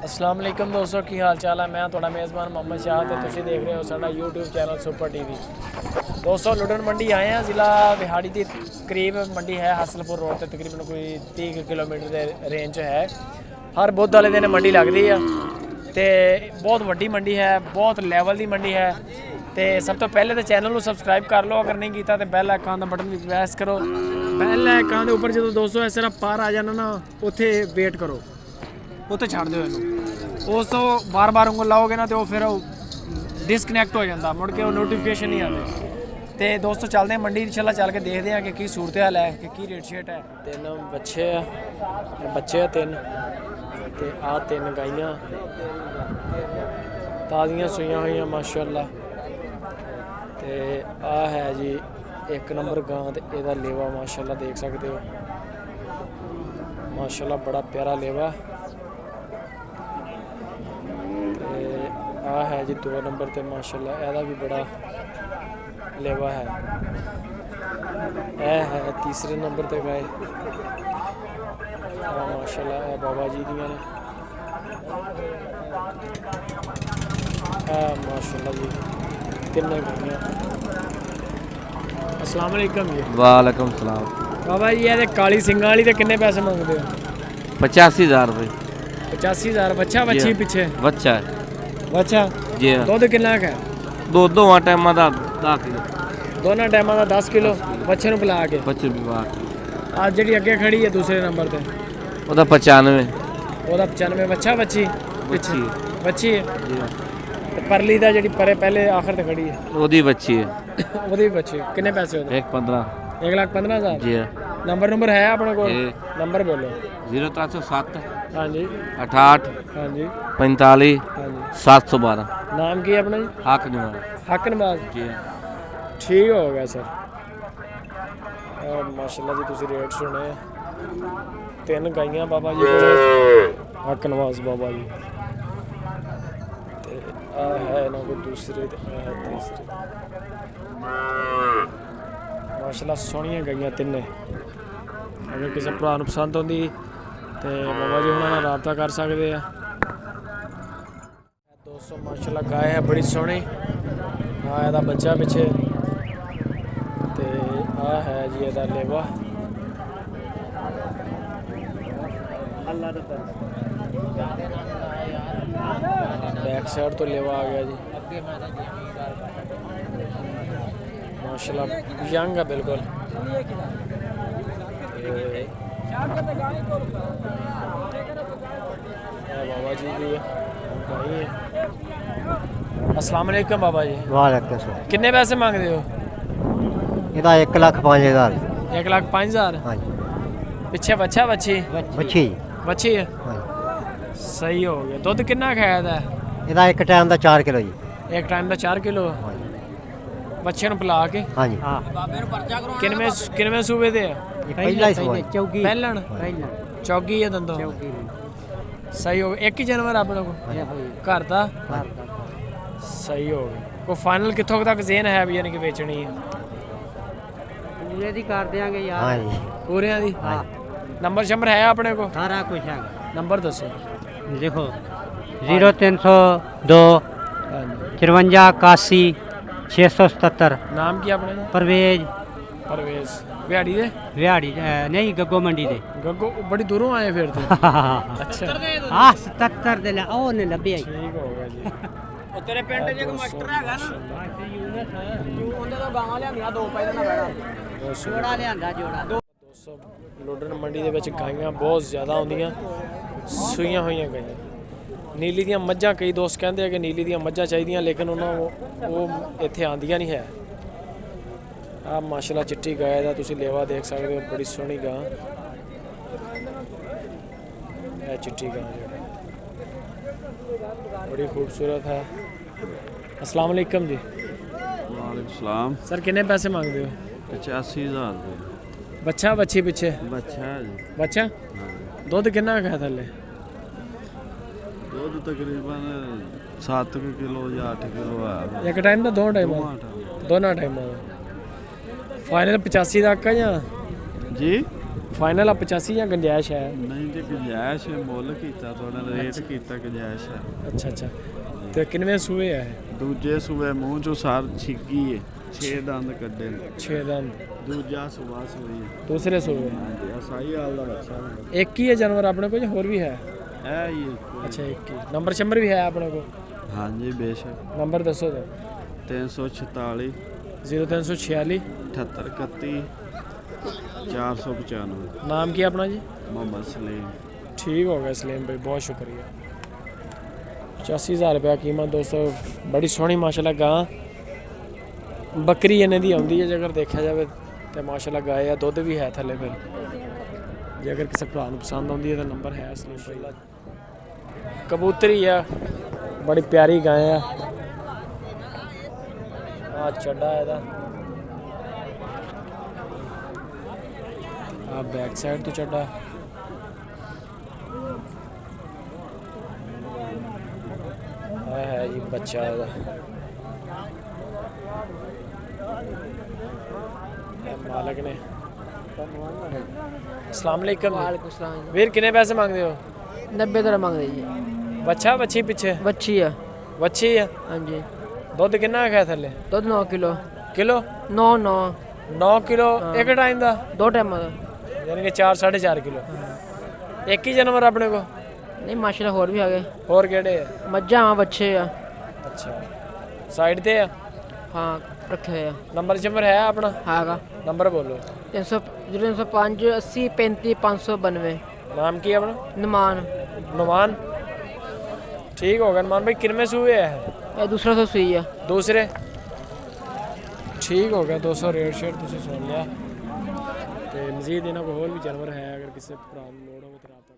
अस्सलाम वालेकुम दोस्तों की हाल चाल है। मैं थोड़ा मेज़बान मोहम्मद शाह तो तुम देख रहे हो साडा यूट्यूब चैनल सुपर टीवी। दोस्तों लुडन मंडी आए हैं, ज़िला बिहाड़ी के करीब मंडी है, हसनपुर रोड से तकरीबन कोई 30 किलोमीटर के रेंज है। हर बुध वाले दिन मंडी लगती है तो बहुत वड्डी मंडी है, बहुत लैवल की मंडी है। तो सब तो पहले तो चैनल को सबसक्राइब कर लो, अगर नहीं किया तो बैल आइकन का बटन भी प्रेस करो। बैल आइकन के ऊपर जो दोस्तों इस तरह पार आ जाना ना, उत्थे वेट करो, उत्थे छड़ दो इनू। उस तो बार बार उंगल लाओगे ना तो फिर डिसकनैक्ट हो जाता, मुड़ के नोटिफिकेशन नहीं आते। तो दोस्तों चलते हैं मंडी इंशाल्लाह, चल के देखते हैं कि की सूरत हाल है, कि की रेट शेट है। तीन बच्चे है तीन, तो आ तीन गाइयाँ ताज़ियाँ सूइयां हुई माशाल्लाह। तो आ है जी एक नंबर गां, तो यदा लेवा माशाल्लाह देख सकते हो, माशाल्लाह बड़ा प्यारा लेवा। आ है जी 2 नंबर ते माशाल्लाह, एदा भी बड़ा लेवा है। ए है तीसरे नंबर ते गाय, माशाल्लाह ए बाबा जी दियां ने, माशाल्लाह जी तिन्ने गाइयां। अस्सलाम वालेकुम जी। वालेकुम सलाम। बाबा जी ये काली सिंगां वाली ते किन्ने पैसे मंगते हो? 85,000 रुपये। 85,000। बच्चा बच्ची पीछे? बच्चा है बच्चा जी। दुध किन्ना है? दोवां टाइमां दा 10 किलो। दोनों टाइमां दा 10 किलो बच्चे नूं पिला के। बच्चे भी बाहर। आज जी अगे खड़ी है दूसरे नंबर पे, ओदा 95। ओदा 95। बच्चा बच्ची बच्ची बच्ची है जी। ते परली दा जी परे पहले आखिर ते खड़ी है, ओदी बच्ची है। ओदी भी बच्ची। किन्ने पैसे होते? 1.15। 1,15,000 जी। नंबर है अपने को? नंबर बोलो। 0307 हाँ जी 68 हाँ जी 45 हाँ जी। 712। नाम की है अपना जी? हक निवास हक नवाज जी। ठीक हो गया सर। माशाल्लाह जी तुसी रेट सुने, 3 गाइयां बाबा जी को, हक नवाज बाबा जी। ते आ है ना को दूसरे ते आ है तीसरे। माशाल्लाह सोहणियां गाइयां तिन्ने। अगर किसी भरा नूं पसंद आउंदी ते बाबा जी हुणां नाल राबता कर सकते हैं। दोस्तों माशाल्लाह गाय है बड़ी सोहनी। हाँ एदा बच्चा पिछे, ते आ है जी एदा लेवा। बैक साइड तो लेवा आ गया जी, माशाल्लाह यंग है बिल्कुल। बाबा जी की है। अस्सलाम वालेकुम बाबा जी। वालेकुम सलाम। किन्ने पैसे मांगते हो? ਇਹਦਾ 1,05,000। 1,05,000। ਹਾਂਜੀ पिछे बच्चा बच्ची? ਬੱਚੀ बच्ची है। ਹਾਂਜੀ सही हो गया। दुध किन्ना खाया था? ਇਹਦਾ ਇੱਕ ਟਾਈਮ ਦਾ 4 ਕਿਲੋ ਜੀ। एक टाइम का 4 किलो ਹਾਂਜੀ बच्चे नूं पिला के। ਹਾਂਜੀ किनवे सूबे दे? ਇਹ ਪਹਿਲਾ ਹੀ ਸਵਾਲ। पहलन चौगी है दंदों। सही हो गया। एक ही जानवर अपने को घर का? सही हो गया। कोई फाइनल कितों तक जेन है भी, यानी कि बेचनी है? पूरे दी कर देंगे यार। ਹਾਂਜੀ पूरे दी? नंबर शंबर है अपने को? सारा कुछ है। नंबर दसो। देखो 0302 53 81 677। नाम की अपने का? परवेज परवेज। बिहाड़ी दे? बिहाड़ी नहीं गग्गो मंडी दे। गग्गो बड़ी दूरों आए फिर तो। अच्छा हाँ 77 दे ले ओ ने लभे आई। ठीक हो गया जी। तेरे पिंड जे को मास्टर हैगा ना, ਉਹਦੇ ਤੋਂ ਗਾਵਾਂ ਲਿਆਂਦੀਆਂ 2 ਪੈਸੇ ਨਾ ਬੈਣਾ ਜੋੜਾ ਲਿਆਂਦਾ ਜੋੜਾ। दोस्तों लुडन मंडी ਦੇ ਵਿੱਚ ਗਾਈਆਂ ਬਹੁਤ ਜ਼ਿਆਦਾ ਆਉਂਦੀਆਂ, ਸੂਈਆਂ ਹੋਈਆਂ ਗਾਈਆਂ। ਨੀਲੀ ਦੀਆਂ ਮੱਝਾਂ, ਕਈ ਦੋਸਤ ਕਹਿੰਦੇ ਆ ਕਿ ਨੀਲੀ ਦੀਆਂ ਮੱਝਾਂ ਚਾਹੀਦੀਆਂ, ਲੇਕਿਨ ਉਹਨਾਂ ਉਹ ਇੱਥੇ ਆਉਂਦੀਆਂ ਨਹੀਂ ਹੈ। ਆ ਮਾਸ਼ਾਅੱਲਾ ਚਿੱਟੀ ਗਾਂ ਦਾ ਤੁਸੀਂ ਲੇਵਾ ਦੇਖ ਸਕਦੇ ਹੋ, ਬੜੀ ਸੋਹਣੀ ਗਾਂ। ਇਹ ਚਿੱਟੀ ਗਾਂ ਜਿਹੜੀ बड़ी खूबसूरत है। अस्सलाम वालेकुम जी। वालेकुम सलाम। सर कितने पैसे मांगते हो? 85,000 रुपये। बच्चा बच्ची पीछे? बच्चा है जी। बच्चा दुध कितना है थले? दूध तकरीबन 7 किलो या 8 किलो है। एक टाइम का? 2 टाइम? दोनों टाइम। फाइनल 85 तक का या जी? ਫਾਈਨਲ ਆ 85 ਜਾਂ ਗੁੰਜਾਇਸ਼ ਹੈ? ਨਹੀਂ ਜੀ ਗੁੰਜਾਇਸ਼ ਹੈ, ਮੁੱਲ ਕੀਤਾ ਥੋੜਾ ਰੇਟ ਕੀਤਾ ਗੁੰਜਾਇਸ਼ ਹੈ। ਅੱਛਾ ਅੱਛਾ। ਤੇ ਕਿੰਨਵੇਂ ਸੂਏ ਆ? ਦੂਜੇ ਸੂਏ ਮੂੰਹ ਚੋਂ ਸਾਰ ਛਿੱਗੀ ਹੈ, 6 ਦੰਦ ਕੱਢੇ ਨੇ। 6 ਦੰਦ। ਦੂਜਾ ਸੂਆ ਸੂਈ ਹੈ। ਦੂਸਰੇ ਸੂਏ। ਹਾਂਜੀ ਆ ਸਾਈ ਹਾਲ ਦਾ ਬੱਚਾ ਹੁੰਦਾ। ਇੱਕ ਹੀ ਹੈ ਜਾਨਵਰ ਆਪਣੇ ਕੋਲ ਜਾਂ ਹੋਰ ਵੀ ਹੈ? ਇਹ ਹੀ ਹੈ। ਅੱਛਾ ਇੱਕ ਹੀ। ਨੰਬਰ ਸ਼ੰਬਰ ਵੀ ਹੈ ਆਪਣੇ ਕੋਲ? ਹਾਂਜੀ ਬੇਸ਼ੱਕ। ਨੰਬਰ ਦੱਸੋ ਤਾਂ। 346 0346 78 31 495। ਨਾਮ ਕੀ ਹੈ ਆਪਣਾ ਜੀ? ਮੁਹੰਮਦ ਸਲੀਮ। ठीक हो गया सलीम भाई, बहुत शुक्रिया। 85,000 रुपया कीमत दोस्तों, बड़ी सोहनी माशाल्लाह गां बकरी इन्हें दी आउंदी है। जेकर देखा जाए तो माशाल्लाह गाय है, दुध भी है थले। फिर जे अगर किसी भरा नूं पसंद आउंदी है तो नंबर है सलीम भाई दा। कबूतरी है, बड़ी प्यारी गाय है। आ चड्डा है बैक साइड तो चड्डा। है जी बच्चा है मालिक ने। अस्सलाम वालेकुम वीर, कितने पैसे मांगते हो? 90 तरह मांग रही है। बच्चा बच्ची पीछे? बच्ची है। बच्ची है। हाँ जी। दुध कितना है थले? दुध 9 किलो। किलो? 9 किलो एक टाइम का? 2 टाइम का। यानी कि 4 4.5 किलो। एक ही जानवर अपने को? नहीं माशाल्लाह होर भी आ गए। और केड़े? मज्जा हाँ बच्चे आ। अच्छा साइड ते है? हाँ रखे हुए। नंबर शंबर है अपना? हाँ नंबर बोलो। 305 80 35 592। नाम की है अपना? नुमान। नुमान। ठीक होगा नुमान भाई। किनमें सूए है? ये दूसरा तो सही है। दूसरे। ठीक हो गया दोस्तों, रेट शेट तुम सुन लिया। तो मजीद इन्होंने को होर भी जानवर है, अगर किसी भरा लोड़ हो तो